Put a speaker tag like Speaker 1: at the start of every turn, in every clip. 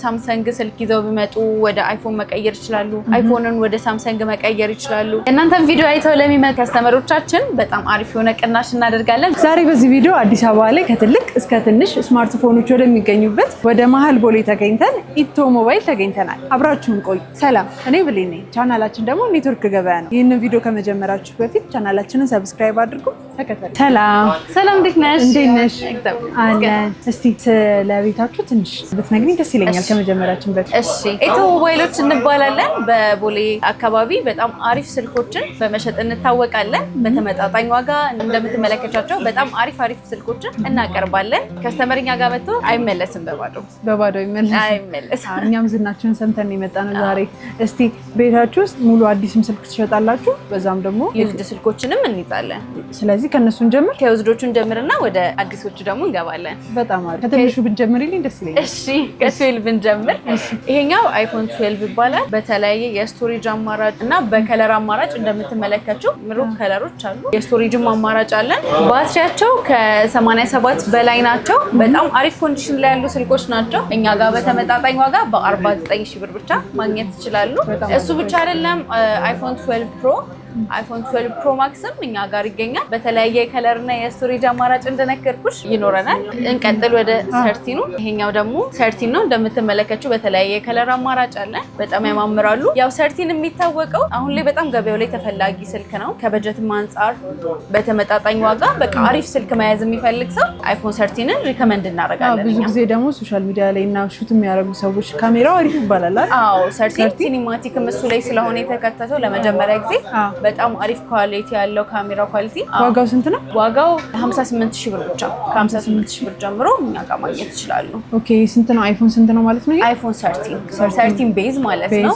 Speaker 1: ሳምሰንግ ስልክ ይዘው ቢመጡ ወደ አይፎን መቀየር ይችላሉ አይፎንን ወደ ሳምሰንግ መቀየር ይችላሉ እናንተም ቪዲዮ አይተው ለሚመጡ ከስተመሮቻችን በጣም አሪፍ የሆነ ቅናሽ እናደርጋለን
Speaker 2: ዛሬ በዚህ ቪዲዮ አዲስ አበባ ላይ ከትልቅ እስከ ትንሽ ስማርትፎኖች ወደሚገኙበት ወደ መሃል ቦሌ ተገኝተን ኢቶ ሞባይል ተገኝተናል አብራችሁን ቆዩ ሰላም እኔ ብሌን ነኝ ቻናላችን ደግሞ ኔትወርክ ገበያ ነው ይሄንን ቪዲዮ ከመጀመራችሁ በፊት ቻናላችንን ሰብስክራይብ አድርጉ ተከታተሉ
Speaker 1: ሰላም እንዴት ነሽ
Speaker 2: አለን እስቲ ስለቤታችሁ ትንሽ ብትነግሪኝ ደስ ይለኛል ከመጀመራችን በፊት
Speaker 1: እሺ ኢቶ ሞባይሎች እንባላለን በቦሌ አካባቢ በጣም አሪፍ ስልኮችን በመሸጥ እንታወቃለን በተመጣጣኝ ዋጋ እንደምትመለከቷቸው በጣም አሪፍ ስልኮችን እናቀርባለን ከስተመርኛ ጋር መጥቶ አይመለስም
Speaker 2: በባዶ አይመለስም እኛም ዝናችሁን ሰምተን የመጣነው ዛሬ እስቲ ቤታችሁ ውስጥ ሙሉ አዲስም ስልክ ትሸጣላችሁ በዛም ደግሞ
Speaker 1: የውድ ስልኮችንም እንይዛለን
Speaker 2: ስለዚህ ከነሱን ጀምር
Speaker 1: ከውዝዶቹን ጀምርና ወደ አዲሶቹ ደግሞ እንገባለን
Speaker 2: በጣም አሪፍ ከትንሹ ብንጀምርልኝ ደስ ይለኛል
Speaker 1: እሺ ከ12 ብንጀምር ይሄኛው አይፎን 12 ይባላል በተለያየ የስቶሬጅ አማራጭ እና በከለር አማራጭ እንደምትመለከቱ ምሩቅ ከለሮች አሉ የስቶሬጅም አማራጭ አለን ባትሪያቸው ከ87 በላይ ናቸው በጣም አሪፍ ኮንዲሽን ላይ ያሉ ስልኮች ናቸው እኛ ጋር በተመጣጣኝ ዋጋ በ49000 ብር ብቻ ማግኘት ይችላሉ እሱ ብቻ አይደለም አይፎን 12 ፕሮ አይፎን 12 ፕሮ ማክስም እኛ ጋር ይገኛል በተለያየ ከለር እና የስቶሬጅ አማራጭ እንደነገርኩሽ ይኖረናል እንቀጥል ወደ 13 ነው ይሄኛው ደግሞ 13 ነው እንደምትመለከቱ በተለያየ ከለር አማራጭ አለ በጣም ያማምራሉ ያው 13 የሚታወቀው አሁን ላይ በጣም ገበያው ላይ ተፈላጊ ስልክ ነው ከበጀትም አንፃር በተመጣጣኝ ዋጋ በቃ አሪፍ ስልክ መያዝ የሚፈልግ ሰው አይፎን 13ን ሪከመንድ እናደርጋለን
Speaker 2: ብዙ ጊዜ ደግሞ ሶሻል ሚዲያ ላይ እና ሹት የሚያደርጉ ሰዎች ካሜራው አሪፍ ይባላል
Speaker 1: አዎ 13 ሲኒማቲክ እሱ ላይ ስለሆነ የተከተተው ለመጀመሪያ ጊዜ በጣም አሪፍ ኳሊቲ ያለው ካሜራ ኳሊቲ
Speaker 2: ዋጋው ስንት ነው
Speaker 1: ዋጋው 58000 ብር ብቻ ከ58000 ብር ጀምሮ እኛ ጋር ማግኘት ይችላሉ
Speaker 2: ኦኬ ስንት ነው አይፎን ስንት ነው ማለት ነው
Speaker 1: አይፎን 13 ቤዝ ማለት ነው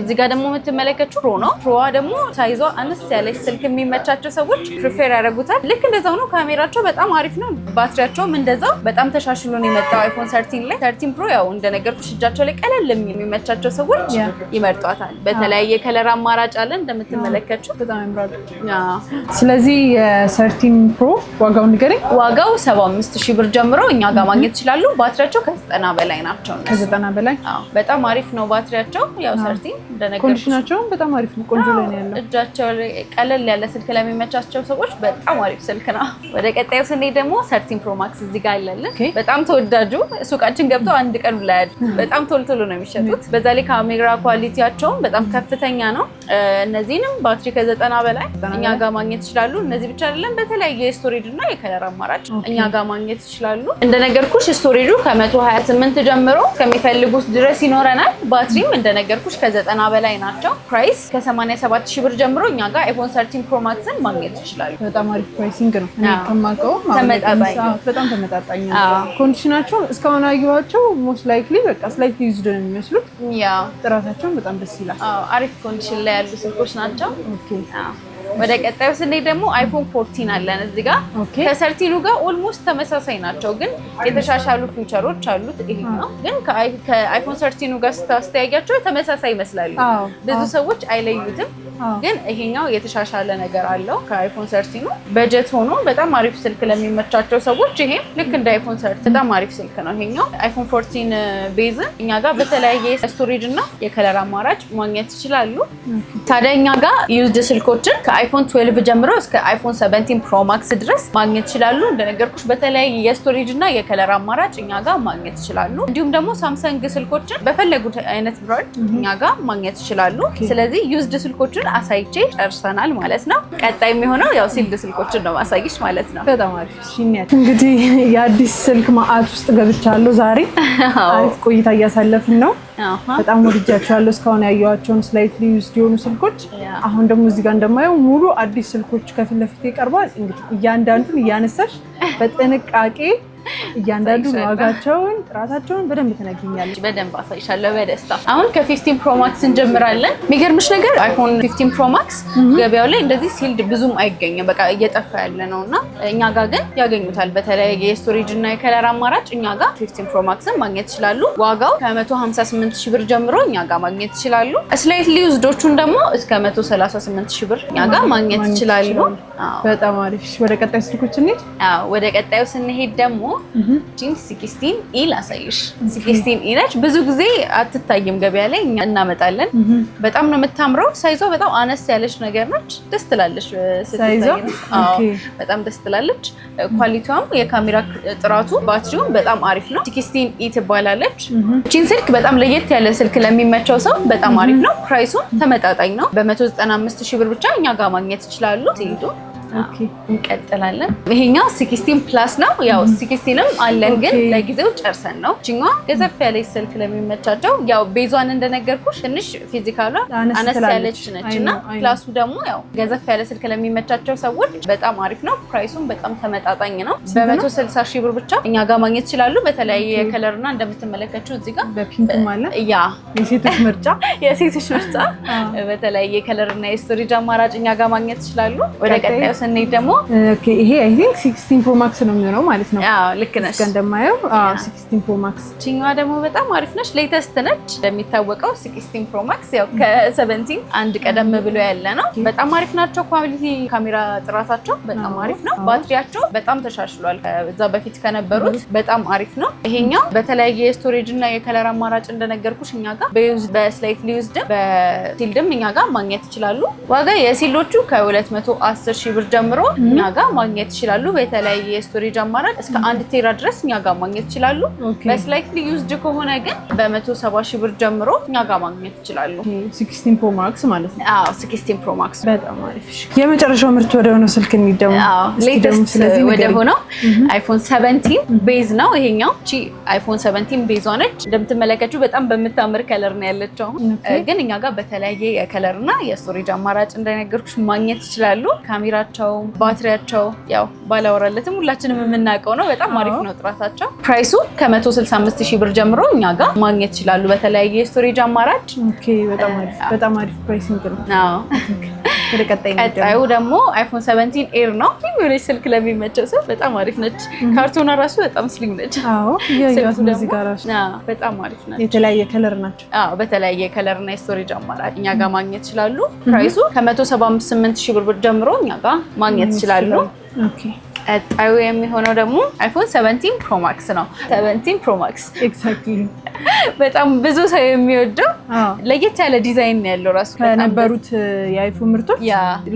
Speaker 1: እዚህ ጋር ደግሞ የምትመለከቱ ፕሮ ነው ፕሮዋ ደግሞ ሳይዟ አነስ ያለች ስልክ የሚመቻቸው ሰዎች ፕሪፌር ያደርጉታል ልክ እንደዛው ነው ካሜራቸው በጣም አሪፍ ነው ባትሪያቸውም እንደዛው በጣም ተሻሽሎ ነው የመጣው አይፎን 13 ላይ 13 ፕሮ ያው እንደነገርኩሽ እጃቸው ላይ ቀለል የሚመቻቸው ሰዎች ይመርጧታል በተለያየ ከለር አማራጭ አለ እንደምትመለከቱ
Speaker 2: በጣም ያምራል ስለዚህ የ13 ፕሮ ዋጋው ንገረኝ
Speaker 1: ዋጋው 75000 ብር ጀምሮ እኛ ጋር ማግኘት ይችላሉ ባትሪያቸው ከ90 በላይ ናቸው
Speaker 2: ከ90 በላይ
Speaker 1: በጣም አሪፍ ነው ባትሪያቸው ያው 13 እንደነገርኩሽ
Speaker 2: ኮንዲሽናቸው በጣም አሪፍ ነው ቆንጆ ላይ ነው ያለው
Speaker 1: እጃቸው ቀለል ያለ ስልክ ለሚመቻቸው ሰዎች በጣም አሪፍ ስልክ ነው ወደ ቀጣዩ ስንሄድ ደግሞ 13 ፕሮ ማክስ እዚህ ጋር አለልን በጣም ተወዳጁ ሱቃችን ገብተው አንድ ቀን ላይ በጣም ቶሎ ነው የሚሸጡት በዛ ላይ ካሜራ ኳሊቲያቸው በጣም ከፍተኛ ነው እነዚህንም ባትሪ ከ90 በላይ እኛ ጋር ማግኘት ይችላሉ እነዚህ ብቻ አይደለም በተለያየ ስቶሬጅ እና የከለር አማራጭ እኛ ጋር ማግኘት ይችላሉ እንደነገርኩሽ ስቶሬጁ ከ128 ጀምሮ ከሚፈልጉት ድረስ ይኖረናል ባትሪም እንደነገርኩሽ ከ90 በላይ ናቸው ፕራይስ ከ87000 ብር ጀምሮ እኛ ጋር አይፎን 13 ፕሮ ማክስን ማግኘት ይችላሉ
Speaker 2: በጣም አሪፍ ፕራይሲንግ ነው እኔ ከማውቀው በጣም ተመጣጣኝ ኮንዲሽናቸው እስካሁን አየኋቸው ሞስት ላይክሊ በቃ ስላይትሊ ዩዝድ ነው የሚመስሉት
Speaker 1: ያ
Speaker 2: ጥራታቸው በጣም ደስ ይላል
Speaker 1: አሪፍ ኮንዲሽን ላይ ያሉ ስልኮች ናቸው ወደ ቀጣዩ ስንሄድ ደግሞ አይፎን 14 አለን እዚህ ጋር ከ13 ጋር ኦልሞስት ተመሳሳይ ናቸው ግን የተሻሻሉ ፊቸሮች አሉት ይሄኛው ግን ከአይፎን 13 ጋር ስታስተያያቸው ተመሳሳይ ይመስላሉ ብዙ ሰዎች አይለዩትም ግን ይሄኛው የተሻሻለ ነገር አለው ከአይፎን 13 በጀት ሆኖ በጣም አሪፍ ስልክ ለሚመቻቸው ሰዎች ይሄ ልክ እንደ አይፎን 13 በጣም አሪፍ ስልክ ነው ይሄኛው አይፎን 14 ቤዝ እኛ ጋር በተለያየ ስቶሬጅ እና የከለር አማራጭ ማግኘት ይችላሉ ታዲያ እኛ ጋር ዩዝድ ስልኮችን ከአይፎን 12 ጀምሮ እስከ አይፎን 17 ፕሮ ማክስ ድረስ ማግኘት ይችላሉ እንደነገርኩሽ በተለያየ የስቶሬጅ እና የከለር አማራጭ እኛ ጋር ማግኘት ይችላሉ እንዲሁም ደግሞ ሳምሰንግ ስልኮችን በፈለጉት አይነት ብራንድ እኛ ጋር ማግኘት ይችላሉ ስለዚህ ዩዝድ ስልኮችን አሳይቼ ጨርሰናል ማለት ነው ቀጣይ የሚሆነው ያው ሲልድ ስልኮችን ነው ማሳይሽ ማለት ነው
Speaker 2: በጣም አሪፍ ሽኛት እንግዲህ የአዲስ ስልክ ማአት ውስጥ ገብቻለሁ ዛሬ አሪፍ ቆይታ እያሳለፍን ነው በጣም ወድጃቸዋለሁ እስካሁን ያየኋቸውን ስላይትሊ ዩዝድ የሆኑ ስልኮች አሁን ደግሞ እዚህ ጋር እንደማየው ሙሉ አዲስ ስልኮች ከፊት ለፊት ይቀርባል እንግዲህ እያንዳንዱን እያነሳሽ በጥንቃቄ እያንዳንዱ ዋጋቸውን ጥራታቸውን በደንብ ተነግኛለች
Speaker 1: በደንብ አሳይሻለሁ በደስታ አሁን ከ15 ፕሮ ማክስ እንጀምራለን የሚገርምሽ ነገር አይፎን 15 ፕሮ ማክስ ገበያው ላይ እንደዚህ ሲልድ ብዙም አይገኝም በቃ እየጠፋ ያለ ነውና እኛ ጋር ግን ያገኙታል በተለይ የስቶሬጅ እና የከለር አማራጭ እኛ ጋር 15 ፕሮ ማክስን ማግኘት ይችላሉ ዋጋው ከ158000 ብር ጀምሮ እኛ ጋር ማግኘት ይችላሉ ስላይትሊ ዩዝዶቹን ደግሞ እስከ 138000 ብር እኛ ጋር ማግኘት ይችላሉ
Speaker 2: በጣም አሪፍ። ወደ ቀጣይ ስልኮች እንሂድ።
Speaker 1: ወደ ቀጣዩ ስንሄድ ደግሞ ጂን 16E ላሳይሽ። 16E ነች። ብዙ ጊዜ አትታይም ገበያ ላይ፣ እኛ እናመጣለን። በጣም ነው የምታምረው። ሳይዟ በጣም አነስ ያለች ነገር ነች። ደስ ትላለች ስትታይ። በጣም ደስ ትላለች። ኳሊቲዋም የካሜራ ጥራቱ ባትሪውም በጣም አሪፍ ነው። 16E ትባላለች። ጂን ስልክ በጣም ለየት ያለ ስልክ ለሚመቸው ሰው በጣም አሪፍ ነው። ፕራይሱም ተመጣጣኝ ነው። በ195,000 ብር ብቻ እኛ ጋር ማግኘት ይችላሉ። ሲሄዱ እንቀጥላለን። ይሄኛው 16 ፕላስ ነው። ያው 16ም አለን ግን ለጊዜው ጨርሰን ነው። እቺኛዋ ገዘፍ ያለች ስልክ ለሚመቻቸው፣ ያው ቤዟን እንደነገርኩሽ ትንሽ ፊዚካሏ አነስ ያለች ነችና ፕላሱ ደግሞ ያው ገዘፍ ያለ ስልክ ለሚመቻቸው ሰዎች በጣም አሪፍ ነው። ፕራይሱም በጣም ተመጣጣኝ ነው። በ160,000 ብር ብቻ እኛ ጋር ማግኘት ይችላሉ። በተለያየ ከለርና እንደምትመለከቱት እዚህ ጋር
Speaker 2: በፒንክም አለ።
Speaker 1: ያ
Speaker 2: የሴቶች ምርጫ
Speaker 1: በተለያየ ከለርና የስቶሬጅ አማራጭ እኛ ጋር ማግኘት ይችላሉ። ወደ ቀጣዩ ስንሄድ ደግሞ
Speaker 2: ይሄ አይ ቲንክ 16 ፕሮ ማክስ ነው የሚሆነው ማለት ነው።
Speaker 1: አዎ ልክ ነሽ።
Speaker 2: እንደማየው 16 ፕሮ ማክስ
Speaker 1: ቺኛዋ ደግሞ በጣም አሪፍ ነች። ሌተስት ነች። እንደሚታወቀው 16 ፕሮ ማክስ ያው ከ17 አንድ ቀደም ብሎ ያለ ነው። በጣም አሪፍ ናቸው። ኳሊቲ ካሜራ ጥራታቸው በጣም አሪፍ ነው። ባትሪያቸው በጣም ተሻሽሏል ከዛ በፊት ከነበሩት በጣም አሪፍ ነው። ይሄኛው በተለያየ ስቶሬጅ እና የከለር አማራጭ እንደነገርኩሽ እኛ ጋር በስላይትሊ ዩዝድ በሲልድም እኛ ጋር ማግኘት ይችላሉ። ዋጋ የሲሎቹ ከ210,000 ብር ጀምሮ እኛ ጋር ማግኘት ይችላሉ። በተለያየ ስቶሬጅ አማራጭ እስከ 1 ቴራ ድረስ እኛ ጋር ማግኘት ይችላሉ። በስላይትሊ ዩዝድ ከሆነ ግን በ170,000 ብር ጀምሮ እኛ ጋር ማግኘት ይችላሉ።
Speaker 2: 16 ፕሮ ማክስ ማለት ነው።
Speaker 1: 16 ፕሮ ማክስ
Speaker 2: በጣም አሪፍ። የመጨረሻው ምርት ወደ ሆነው ስልክ እንዲደሙ
Speaker 1: ሌተስት ወደ ሆነው አይፎን 17 ቤዝ ነው ይሄኛው። እቺ አይፎን 17 ቤዝ ነች። እንደምትመለከቱ በጣም በምታምር ከለር ነው ያለችው። ግን እኛ ጋር በተለያየ የከለርና የስቶሬጅ አማራጭ እንደነገርኩሽ ማግኘት ይችላሉ። ካሜራቸው፣ ባትሪያቸው ያው ባላወራለትም ሁላችንም የምናውቀው ነው። በጣም አሪፍ ነው ጥራታቸው። ፕራይሱ ከ165,000 ብር ጀምሮ እኛ ጋር ማግኘት ይችላሉ በተለያየ ስቶሬጅ አማራጭ።
Speaker 2: ኦኬ በጣም አሪፍ ፕራይሲንግ ነው።
Speaker 1: አዎ ቀጣዩ ደግሞ አይፎን 17 ኤር ነው። የሚሆነች ስልክ ለሚመቸው ሰው በጣም አሪፍ ነች። ካርቶኗ ራሱ በጣም ስሊም ነች። በጣም አሪፍ ነች።
Speaker 2: የተለያየ ከለር ናቸው።
Speaker 1: በተለያየ ከለር እና የስቶሬጅ አማራጭ እኛ ጋር ማግኘት ይችላሉ። ፕራይሱ ከ178,000 ብር ጀምሮ እኛ ጋር ማግኘት ይችላሉ። ቀጣዩ የሚሆነው ደግሞ አይፎን 17 ፕሮ ማክስ ነው። 17 ፕሮ ማክስ
Speaker 2: ኤግዛክትሊ
Speaker 1: በጣም ብዙ ሰው የሚወደው ለየት ያለ ዲዛይን ነው ያለው። ራሱ
Speaker 2: ከነበሩት የአይፎን ምርቶች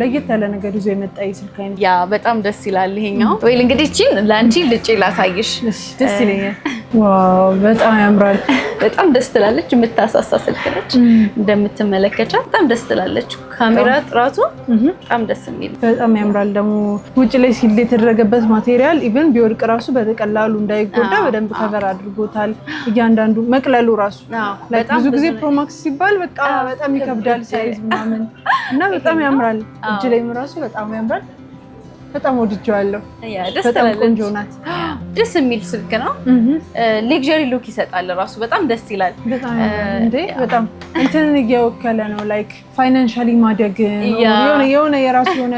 Speaker 2: ለየት ያለ ነገር ይዞ የመጣ የስልክ አይነት
Speaker 1: በጣም ደስ ይላል። ይሄኛው ወይ እንግዲህ እቺን ለአንቺ ልጬ ላሳይሽ።
Speaker 2: ደስ ይለኛል። ዋው በጣም ያምራል።
Speaker 1: በጣም ደስ ትላለች። የምታሳሳ ስልክ ነች። እንደምትመለከቻት በጣም ደስ ትላለች። ካሜራ ጥራቱ በጣም ደስ የሚል
Speaker 2: በጣም ያምራል። ደግሞ ውጭ ላይ ሲል የተደረገበት ማቴሪያል ኢቭን ቢወድቅ ራሱ በቀላሉ እንዳይጎዳ በደንብ ከቨር አድርጎታል። እያንዳንዱ መቅለሉ ራሱ ብዙ ጊዜ ፕሮማክስ ሲባል በቃ በጣም ይከብዳል ሳይዝ ምናምን እና በጣም ያምራል። እጅ ላይም ራሱ በጣም ያምራል። በጣም ወድጄዋለሁ። በጣም ቆንጆ ናት።
Speaker 1: ደስ የሚል ስልክ ነው። ሌክዠሪ ሉክ ይሰጣል። ራሱ በጣም ደስ ይላል።
Speaker 2: በጣም እንትን እየወከለ ነው ላይክ ፋይናንሻሊ ማደግ የሆነ የራሱ የሆነ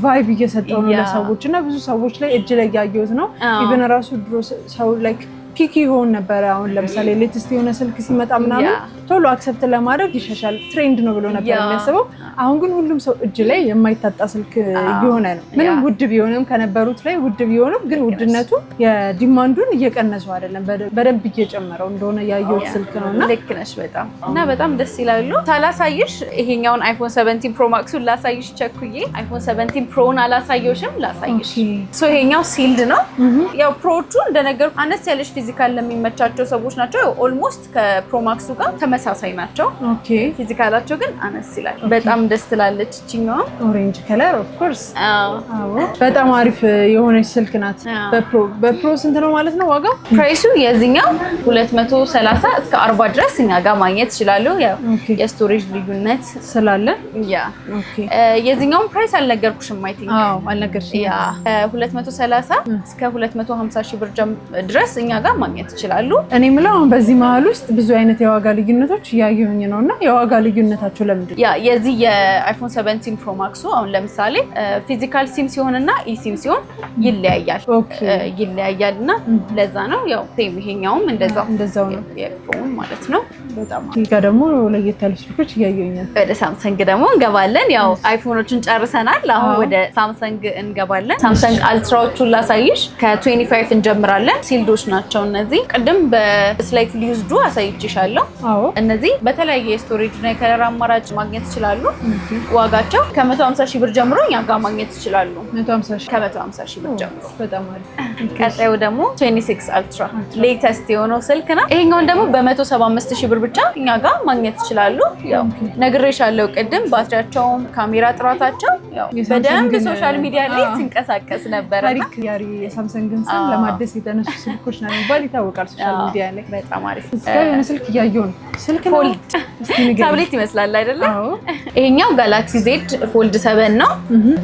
Speaker 2: ቫይብ እየሰጠው ነው ለሰዎች እና ብዙ ሰዎች ላይ እጅ ላይ ያየሁት ነው። ኢቨን ራሱ ድሮ ሰው ላይክ ፒክ ይሆን ነበረ። አሁን ለምሳሌ ሌተስት የሆነ ስልክ ሲመጣ ምናምን ቶሎ አክሰፕት ለማድረግ ይሻሻል ትሬንድ ነው ብሎ ነበር የሚያስበው። አሁን ግን ሁሉም ሰው እጅ ላይ የማይታጣ ስልክ እየሆነ ነው። ምንም ውድ ቢሆንም ከነበሩት ላይ ውድ ቢሆንም ግን ውድነቱ የዲማንዱን እየቀነሰው አይደለም፣ በደንብ እየጨመረው እንደሆነ ያየሁት ስልክ ነው። እና
Speaker 1: ልክ ነሽ በጣም እና በጣም ደስ ይላሉ። ሳላሳይሽ ይሄኛውን አይፎን 17 ፕሮ ማክሱን ላሳይሽ ቸኩዬ አይፎን 17 ፕሮን አላሳየውሽም። ላሳይሽ ይሄኛው ሲልድ ነው። ያው ፕሮቹ እንደነገርኩ አነስ ያለሽ ፊዚካል ለሚመቻቸው ሰዎች ናቸው። ኦልሞስት ከፕሮ ማክሱ ጋር ተመሳሳይ ናቸው። ፊዚካላቸው ግን አነስ ይላል። በጣም ደስ ትላለች። እቺኛዋ
Speaker 2: ኦሬንጅ ከለር ኦፍ ኮርስ በጣም አሪፍ የሆነች ስልክ ናት። በፕሮ ስንት ነው ማለት ነው ዋጋው?
Speaker 1: ፕራይሱ የዚህኛው 230 እስከ 40 ድረስ እኛ ጋር ማግኘት ይችላሉ። ያው የስቶሬጅ ልዩነት ስላለ የዚህኛውን ፕራይስ አልነገርኩሽም። አይ ቲንክ
Speaker 2: አልነገርሽም።
Speaker 1: 230 እስከ 250,000 ብር ድረስ እኛ ጋር ጋር ማግኘት ይችላሉ።
Speaker 2: እኔ የምለው አሁን በዚህ መሀል ውስጥ ብዙ አይነት የዋጋ ልዩነቶች እያየሁኝ ነው እና የዋጋ ልዩነታቸው ለምንድን ነው?
Speaker 1: የዚህ የአይፎን 17 ፕሮ ማክሱ አሁን ለምሳሌ ፊዚካል ሲም ሲሆን እና ኢሲም ሲሆን ይለያያል እና ለዛ ነው ያው ሴም ይሄኛውም እንደዛው ነው የፕሮም ማለት ነው።
Speaker 2: በጣም ይጋ ደግሞ ለየት ያሉ ስልኮች እያየሁኝ ነው።
Speaker 1: ወደ ሳምሰንግ ደግሞ እንገባለን። ያው አይፎኖችን ጨርሰናል። አሁን ወደ ሳምሰንግ እንገባለን። ሳምሰንግ አልትራዎቹን ላሳይሽ። ከ25 እንጀምራለን። ሲልዶች ናቸው እነዚህ። ቅድም በስላይት ሊዩዝዱ አሳይቼሻለሁ። እነዚህ በተለያየ የስቶሬጅ እና የከለር አማራጭ ማግኘት ይችላሉ። ዋጋቸው ከ150 ሺህ ብር ጀምሮ እኛ ጋር ማግኘት ይችላሉ። ከ150 ሺህ ብር ጀምሮ።
Speaker 2: በጣም አሪፍ።
Speaker 1: ቀጣዩ ደግሞ 26 አልትራ ሌተስት የሆነው ስልክ ነው። ይሄኛውን ደግሞ በ175 ሺህ ብር ብቻ እኛ ጋር ማግኘት ይችላሉ። ያው ነግሬሻለሁ ቅድም ባትሪያቸውም ካሜራ ጥራታቸው ያው በደንብ ሶሻል ሚዲያ ላይ ሲንቀሳቀስ ነበር።
Speaker 2: ታሪክ ያሪ የሳምሰንግን ስም ለማደስ የተነሱ ስልኮች ነው የሚባል ይታወቃል ሶሻል ሚዲያ ላይ።
Speaker 1: በጣም አሪፍ
Speaker 2: ስልክ እያየሁ ነው። ስልክ
Speaker 1: ፎልድ ታብሌት ይመስላል አይደለ? ይሄኛው ጋላክሲ ዜድ ፎልድ 7 ነው።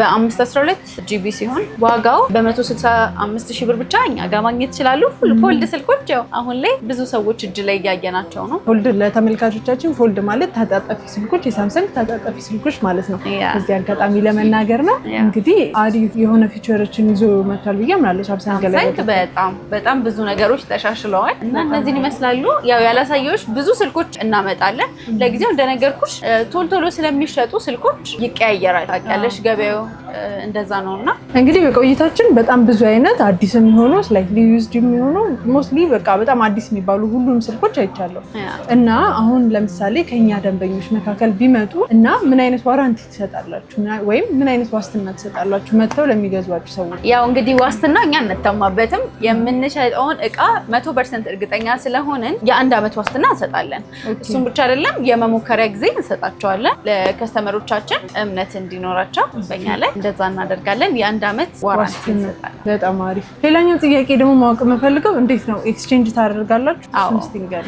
Speaker 1: በ512 ጂቢ ሲሆን ዋጋው በ165 ሺህ ብር ብቻ እኛ ጋር ማግኘት ይችላሉ። ፎልድ ስልኮች ያው አሁን ላይ ብዙ ሰዎች እጅ ላይ እያየናቸው ነው።
Speaker 2: ፎልድ ለተመልካቾቻችን ፎልድ ማለት ታጣጣፊ ስልኮች፣ የሳምሰንግ ታጣጣፊ ስልኮች ማለት ነው። እዚህ አጋጣሚ ለመናገር ነው። እንግዲህ አሪፍ የሆነ ፊቸሮችን ይዞ መጥቷል ብዬ አምናለሁ። ሳምሰንግ
Speaker 1: በጣም ብዙ ነገሮች ተሻሽለዋል እና እነዚህን ይመስላሉ። ያው ያላሳየሁሽ ብዙ ስልኮች እናመጣለን። ለጊዜው እንደነገርኩሽ ቶሎ ስለሚሸጡ ስልኮች ይቀያየራል። ታውቂያለሽ ገበያው እንደዛ ነውና
Speaker 2: እንግዲህ በቆይታችን በጣም ብዙ አይነት አዲስ የሚሆኑ ስላይትሊ ዩዝድ የሚሆኑ ሞስትሊ በጣም አዲስ የሚባሉ ሁሉም ስልኮች አይቻለሁ እና አሁን ለምሳሌ ከኛ ደንበኞች መካከል ቢመጡ እና ምን አይነት ዋራንቲ ትሰጣላችሁ ወይም ምን አይነት ዋስትና ትሰጣላችሁ መጥተው ለሚገዟችሁ ሰዎች?
Speaker 1: ያው እንግዲህ ዋስትና እኛ እንተማበትም የምንሸጠውን እቃ 100% እርግጠኛ ስለሆነን የ1 ዓመት ዋስትና እንሰጣለን። እሱም ብቻ አይደለም የመሞከሪያ ጊዜ እንሰጣቸዋለን ለከስተመሮቻችን እምነት እንዲኖራቸው በእኛ ላይ እንደዛ እናደርጋለን። የ1 ዓመት ዋራንቲ እንሰጣለን።
Speaker 2: በጣም አሪፍ። ሌላኛው ጥያቄ ደግሞ ማወቅ የምፈልገው እንዴት ነው ኤክስቼንጅ ታደርጋላችሁ?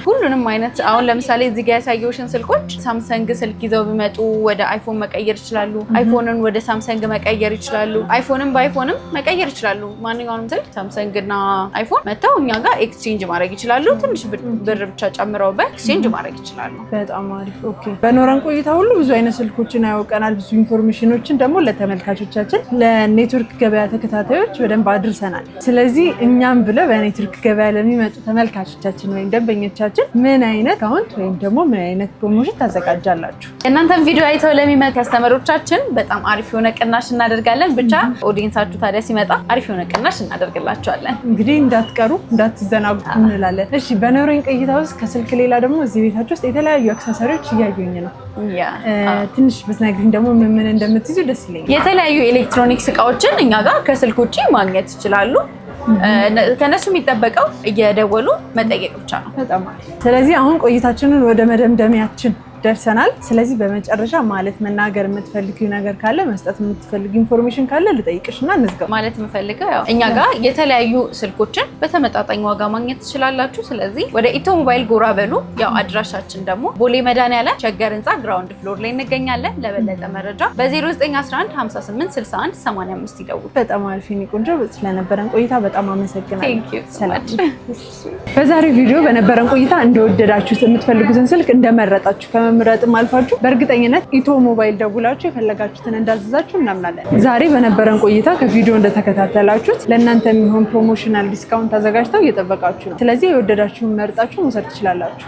Speaker 1: ሁሉንም አይነት አሁን ለምሳሌ እዚህ ጋር ያሳየሁሽን ስልኮች ሳምሰንግ ስልክ ይዘው ቢመጡ ወደ አይፎን መቀየር ይችላሉ። አይፎንን ወደ ሳምሰንግ መቀየር ይችላሉ። አይፎንን በአይፎንም መቀየር ይችላሉ። ማንኛውንም ስልክ ሳምሰንግ እና አይፎን መተው እኛ ጋር ኤክስቼንጅ ማድረግ ይችላሉ። ትንሽ ብር ብቻ ጨምረውበት ኤክስቼንጅ ማድረግ ይችላሉ።
Speaker 2: በጣም አሪፍ። ኦኬ። በኖረን ቆይታ ሁሉ ብዙ አይነት ስልኮችን ያውቀናል። ብዙ ኢንፎርሜሽኖችን ደግሞ ለተመልካቾቻችን ለኔትወርክ ገበያ ተከታታዮች በደንብ አድርሰናል። ስለዚህ እኛም ብለው በኔትወርክ ገበያ ለሚመጡ ተመልካቾቻችን ወይም ደንበኞቻችን ምን አይነት አካውንት ወይም ደግሞ ምን አይነት ፕሮሞሽን ታዘጋጃላችሁ?
Speaker 1: እናንተን ቪዲዮ አይተው ለሚመጡ ከስተመሮቻችን በጣም አሪፍ የሆነ ቅናሽ እናደርጋለን። ብቻ ኦዲየንሳችሁ ታዲያ ሲመጣ አሪፍ የሆነ ቅናሽ እናደርግላቸዋለን።
Speaker 2: እንግዲህ እንዳትቀሩ እንዳትዘናጉ እንላለን። እሺ፣ በኖረን ቆይታ ውስጥ ከስልክ ሌላ ደግሞ እዚህ ቤታችሁ ውስጥ የተለያዩ አክሰሰሪዎች እያዩኝ ነው። ትንሽ ብትነግሪኝ ደግሞ ምን እንደምትይዙ ደስ ይለኛል።
Speaker 1: የተለያዩ ኤሌክትሮኒክስ እቃዎችን እኛ ጋር ከስልክ ውጭ ማግኘት ይችላሉ። ከነሱ የሚጠበቀው እየደወሉ መጠየቅ ብቻ ነው።
Speaker 2: በጣም አሪፍ። ስለዚህ አሁን ቆይታችንን ወደ መደምደሚያችን ደርሰናል። ስለዚህ በመጨረሻ ማለት መናገር የምትፈልጊው ነገር ካለ መስጠት የምትፈልጊው ኢንፎርሜሽን ካለ ልጠይቅሽና እንዝጋው።
Speaker 1: ማለት የምፈልገው ያው እኛ ጋር የተለያዩ ስልኮችን በተመጣጣኝ ዋጋ ማግኘት ትችላላችሁ። ስለዚህ ወደ ኢትዮ ሞባይል ጎራ በሉ። ያው አድራሻችን ደግሞ ቦሌ መድኃኒዓለም ሸገር ህንፃ ግራውንድ ፍሎር ላይ እንገኛለን። ለበለጠ መረጃ በ0911 58 61 85 ይደውሉ።
Speaker 2: በጣም አሪፍ የኔ ቆንጆ፣ ስለነበረን ቆይታ በጣም አመሰግናለሁ።
Speaker 1: ሰላም።
Speaker 2: በዛሬው ቪዲዮ በነበረን ቆይታ እንደወደዳችሁት የምትፈልጉትን ስልክ እንደመረጣችሁ ምረጥም አልፋችሁ በእርግጠኝነት ኢትዮ ሞባይል ደውላችሁ የፈለጋችሁትን እንዳዘዛችሁ እናምናለን። ዛሬ በነበረን ቆይታ ከቪዲዮ እንደተከታተላችሁት ለእናንተ የሚሆን ፕሮሞሽናል ዲስካውንት አዘጋጅተው እየጠበቃችሁ ነው። ስለዚህ የወደዳችሁን መርጣችሁ መውሰድ ትችላላችሁ።